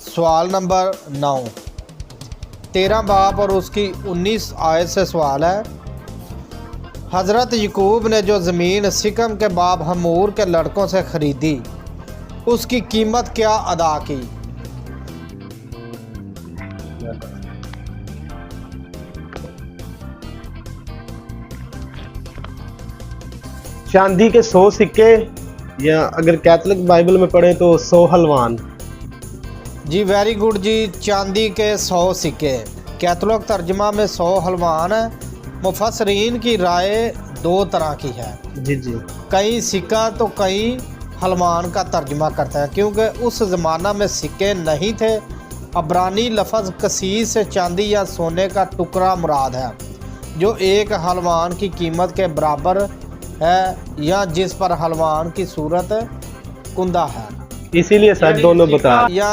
सवाल नंबर 9, 13 बाब और उसकी 19 आयत से सवाल है। हज़रत यकूब ने जो ज़मीन सिकम के बाब हमूर के लड़कों से ख़रीदी उसकी कीमत क्या अदा की? चांदी के 100 सिक्के, या अगर कैथोलिक बाइबल में पढ़े तो 100 हलवान। जी वेरी गुड जी, चांदी के 100 सिक्के। कैथोलिक तर्जमा में 100 हलवान है। मुफस्सरीन की राय दो तरह की है। जी जी। कई सिक्का तो कई हलवान का तर्जमा करते हैं, क्योंकि उस ज़माना में सिक्के नहीं थे। अबरानी लफ्ज़ कसीस से चांदी या सोने का टुकड़ा मुराद है जो एक हलवान की कीमत के बराबर है या जिस पर हलवान की सूरत कुंदा है। इसीलिए सर दोनों बता या